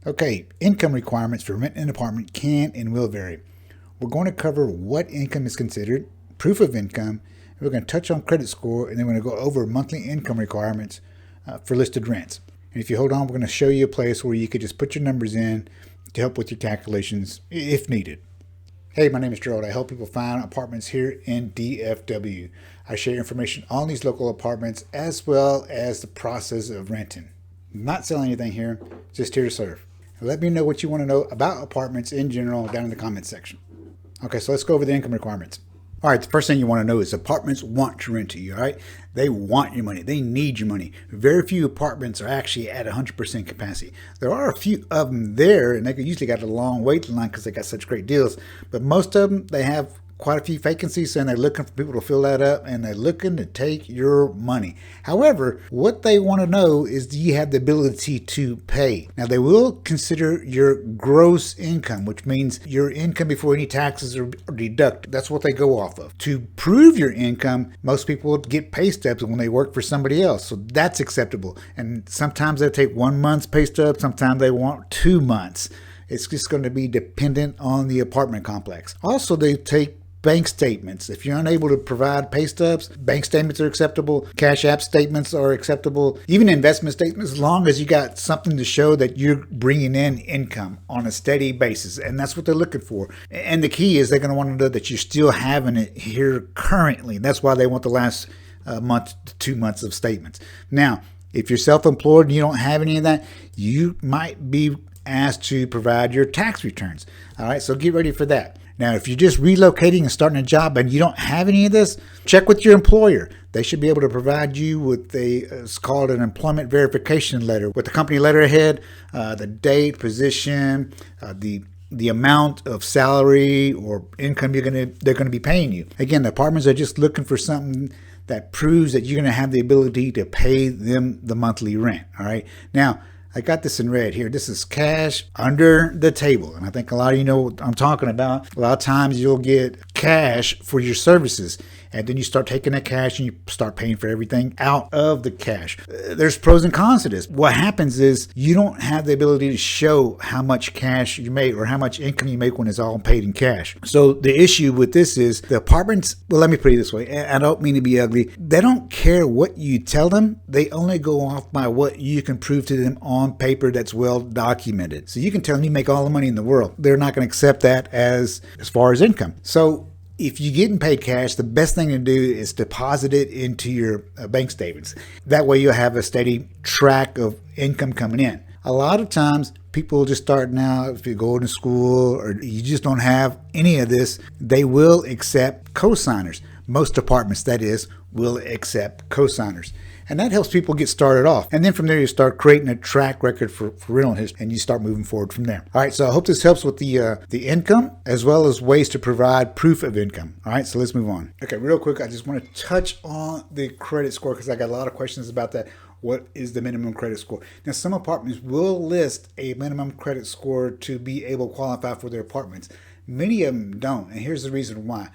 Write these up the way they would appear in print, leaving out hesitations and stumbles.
Okay, income requirements for renting an apartment can and will vary. We're going to cover what income is considered, proof of income, and we're going to touch on credit score, and then we're going to go over monthly income requirements for listed rents. And if you hold on, we're going to show you a place where you could just put your numbers in to help with your calculations if needed. Hey, my name is Gerald. I help people find apartments here in DFW. I share information on these local apartments as well as the process of renting. I'm not selling anything here, just here to serve. Let me know what you want to know about apartments in general down in the comments section. Okay, so let's go over the income requirements. All right, the first thing you want to know is apartments want to rent to you, all right? They want your money. They need your money. Very few apartments are actually at 100% capacity. There are a few of them there, and they usually got a long waiting line because they got such great deals. But most of them, they have quite a few vacancies, and they're looking for people to fill that up, and they're looking to take your money. However, what they want to know is, do you have the ability to pay? Now, they will consider your gross income, which means your income before any taxes are deducted. That's what they go off of. To prove your income, most people get pay stubs when they work for somebody else, so that's acceptable. And sometimes they'll take 1 month's pay stub, sometimes they want 2 months. It's just going to be dependent on the apartment complex. Also, they take bank statements. If you're unable to provide pay stubs, bank statements are acceptable. Cash app statements are acceptable. Even investment statements, as long as you got something to show that you're bringing in income on a steady basis. And that's what they're looking for. And the key is they're going to want to know that you're still having it here currently. That's why they want the last month to 2 months of statements. Now, if you're self-employed and you don't have any of that, you might be asked to provide your tax returns. All right, so get ready for that. Now, if you're just relocating and starting a job and you don't have any of this, check with your employer. They should be able to provide you with it's called an employment verification letter with the company letterhead, the date, position, the amount of salary or income they're going to be paying you. Again, the apartments are just looking for something that proves that you're going to have the ability to pay them the monthly rent. All right. Now, I got this in red here. This is cash under the table. And I think a lot of you know what I'm talking about. A lot of times you'll get cash for your services. And then you start taking that cash and you start paying for everything out of the cash. There's pros and cons to this. What happens is you don't have the ability to show how much cash you make or how much income you make when it's all paid in cash. So the issue with this is the apartments, well, let me put it this way. I don't mean to be ugly. They don't care what you tell them. They only go off by what you can prove to them on paper that's well documented. So you can tell them you make all the money in the world. They're not going to accept that as far as income. So if you're getting paid cash, the best thing to do is deposit it into your bank statements. That way you'll have a steady track of income coming in. A lot of times people just starting out, if you're going to school or you just don't have any of this, they will accept cosigners. Most apartments, that is, will accept cosigners. And that helps people get started off. And then from there, you start creating a track record for rental history, and you start moving forward from there. All right, so I hope this helps with the income as well as ways to provide proof of income. All right, so let's move on. Okay, real quick, I just want to touch on the credit score because I got a lot of questions about that. What is the minimum credit score? Now, some apartments will list a minimum credit score to be able to qualify for their apartments. Many of them don't, and here's the reason why.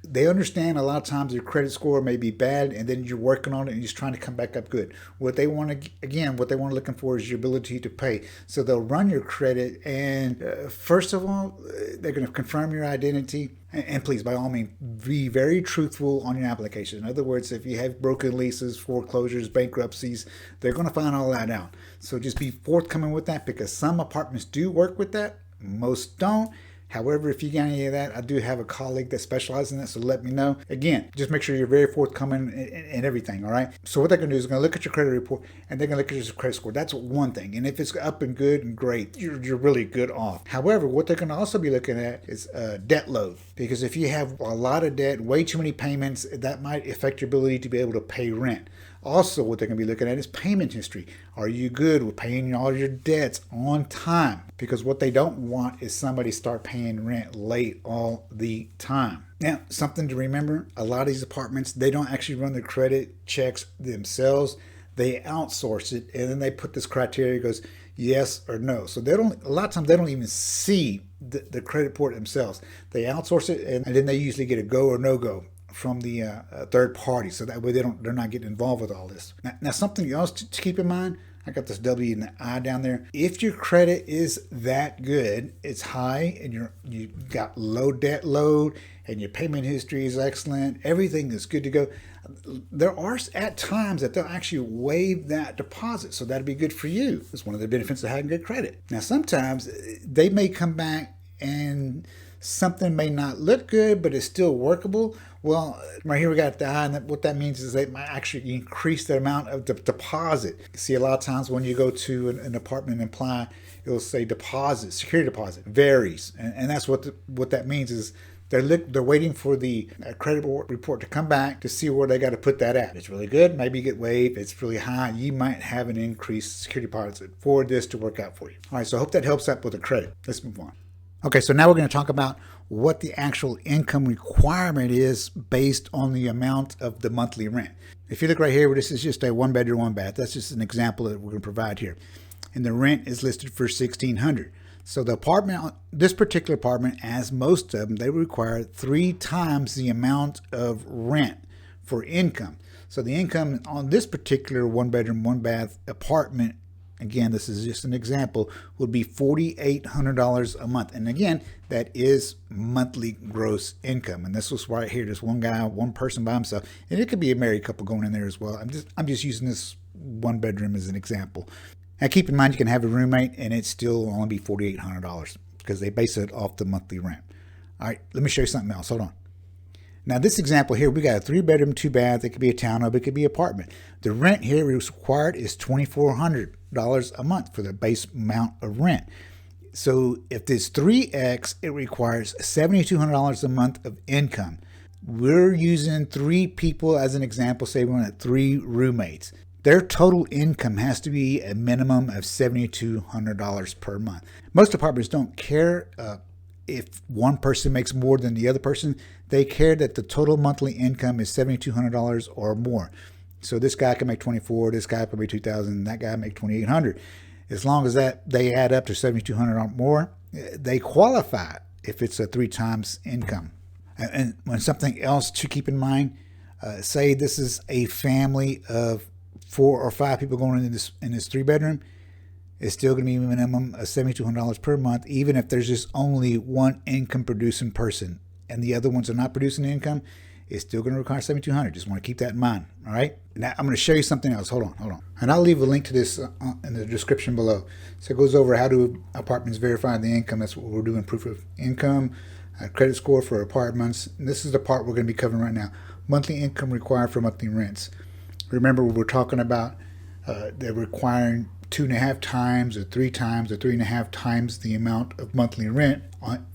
They understand a lot of times your credit score may be bad and then you're working on it and you're just trying to come back up good. What they want looking for is your ability to pay. So they'll run your credit and first of all, they're going to confirm your identity. And please, by all means, be very truthful on your application. In other words, if you have broken leases, foreclosures, bankruptcies, they're going to find all that out. So just be forthcoming with that because some apartments do work with that. Most don't. However, if you got any of that, I do have a colleague that specializes in that, so let me know. Again, just make sure you're very forthcoming in everything, all right? So what they're going to do is going to look at your credit report, and they're going to look at your credit score. That's one thing. And if it's up and good and great, you're really good off. However, what they're going to also be looking at is debt load. Because if you have a lot of debt, way too many payments, that might affect your ability to be able to pay rent. Also, what they're going to be looking at is payment history. Are you good with paying all your debts on time? Because what they don't want is somebody start paying rent late all the time. Now, something to remember, a lot of these apartments, they don't actually run their credit checks themselves. They outsource it, and then they put this criteria, goes yes or no. So a lot of times they don't even see the credit report themselves. They outsource it, and then they usually get a go or no go from the third party, so that way they're not getting involved with all this. Now something else to keep in mind, I got this W and the I down there. If your credit is that good, it's high, and you got low debt load, and your payment history is excellent, everything is good to go, there are at times that they'll actually waive that deposit. So that'd be good for you. It's one of the benefits of having good credit. Now, sometimes they may come back and something may not look good, but it's still workable. Well, right here we got the I, and what that means is they might actually increase the amount of the deposit. You see, a lot of times when you go to an apartment and apply, it'll say deposit, security deposit, varies. And that's what that means is they're waiting for the credit report to come back to see where they got to put that at. If it's really good, maybe you get waived. If it's really high, you might have an increased security deposit for this to work out for you. All right, so I hope that helps out with the credit. Let's move on. Okay, so now we're going to talk about what the actual income requirement is based on the amount of the monthly rent. If you look right here, this is just a 1-bedroom, 1-bath. That's just an example that we're going to provide here. And the rent is listed for $1,600. So the apartment, this particular apartment, as most of them, they require 3 times the amount of rent for income. So the income on this particular 1-bedroom, 1-bath apartment, again, this is just an example, would be $4,800 a month. And again, that is monthly gross income. And this was right here, just one guy, one person by himself. And it could be a married couple going in there as well. I'm just using this 1-bedroom as an example. Now, keep in mind, you can have a roommate and it still only be $4,800 because they base it off the monthly rent. All right, let me show you something else. Hold on. Now, this example here, we got a 3-bedroom, 2-bath. It could be a townhome. It could be an apartment. The rent here required is $2,400 a month for the base amount of rent. So if it's 3X, it requires $7,200 a month of income. We're using 3 people as an example. Say we want 3 roommates. Their total income has to be a minimum of $7,200 per month. Most apartments don't care if one person makes more than the other person. They care that the total monthly income is $7,200 or more. So this guy can make $24,000, this guy can make $2,000, that guy make $2,800. As long as that they add up to $7,200 or more, they qualify if it's a 3 times income. And when something else to keep in mind, say this is a family of 4 or 5 people going in this 3-bedroom, it's still going to be a minimum of $7,200 per month, even if there's just only one income producing person and the other ones are not producing income. It's still going to require $7,200. Just want to keep that in mind. All right. Now I'm going to show you something else. Hold on. And I'll leave a link to this in the description below. So it goes over how do apartments verify the income. That's what we're doing. Proof of income, credit score for apartments. And this is the part we're going to be covering right now. Monthly income required for monthly rents. Remember, we're talking about they're requiring 2.5 times or 3 times or 3.5 times the amount of monthly rent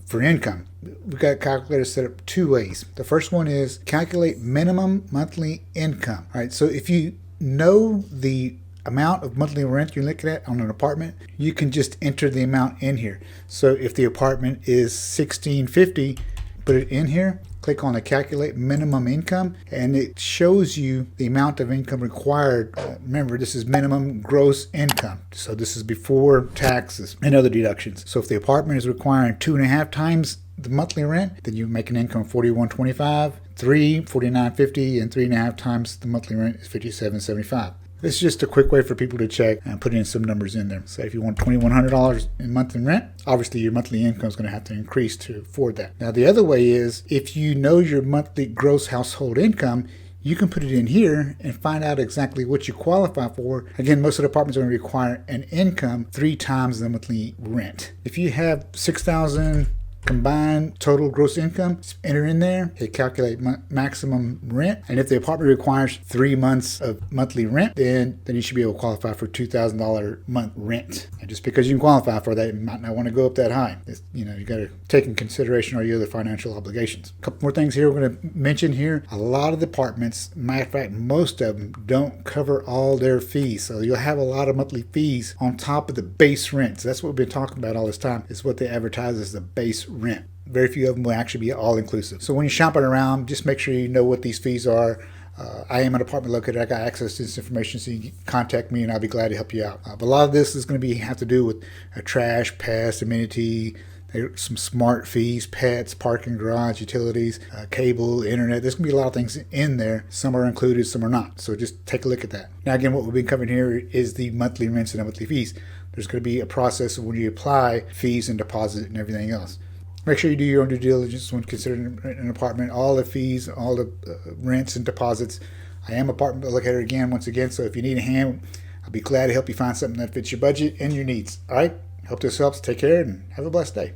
for income. We've got calculators set up 2 ways. The first one is calculate minimum monthly income. All right, so if you know the amount of monthly rent you're looking at on an apartment, you can just enter the amount in here. So if the apartment is $1,650, put it in here, click on the calculate minimum income, and it shows you the amount of income required. Remember, this is minimum gross income. So this is before taxes and other deductions. So if the apartment is requiring 2.5 times the monthly rent, then you make an income of $4,125, 3, $49.50, and 3.5 times the monthly rent is $57.75. This is just a quick way for people to check and put in some numbers in there. So if you want $2,100 in monthly rent, obviously your monthly income is going to have to increase to afford that. Now the other way is if you know your monthly gross household income, you can put it in here and find out exactly what you qualify for. Again, most of the apartments are going to require an income 3 times the monthly rent. If you have $6,000 combined total gross income, enter in there, hit calculate maximum rent, and if the apartment requires 3 months of monthly rent, then you should be able to qualify for $2,000 month rent. And just because you can qualify for that, you might not want to go up that high. You got to take in consideration all your other financial obligations. A couple more things here we're going to mention here. A lot of the apartments, matter of fact, most of them don't cover all their fees. So you'll have a lot of monthly fees on top of the base rent. So that's what we've been talking about all this time, is what they advertise as the base rent. Very few of them will actually be all inclusive. So when you're shopping around, just make sure you know what these fees are. I am an apartment locator. I got access to this information, so you can contact me and I'll be glad to help you out. But a lot of this is going to have to do with trash, pest, amenity, There's some smart fees, pets, parking garage, utilities, cable, internet. There's going to be a lot of things in there. Some are included, some are not. So just take a look at that. Now, again, what we've been covering here is the monthly rents and the monthly fees. There's going to be a process of when you apply fees and deposit and everything else. Make sure you do your own due diligence when considering an apartment. All the fees, all the rents and deposits. I am apartment locator again, once again. So if you need a hand, I'll be glad to help you find something that fits your budget and your needs. All right. Hope this helps. Take care and have a blessed day.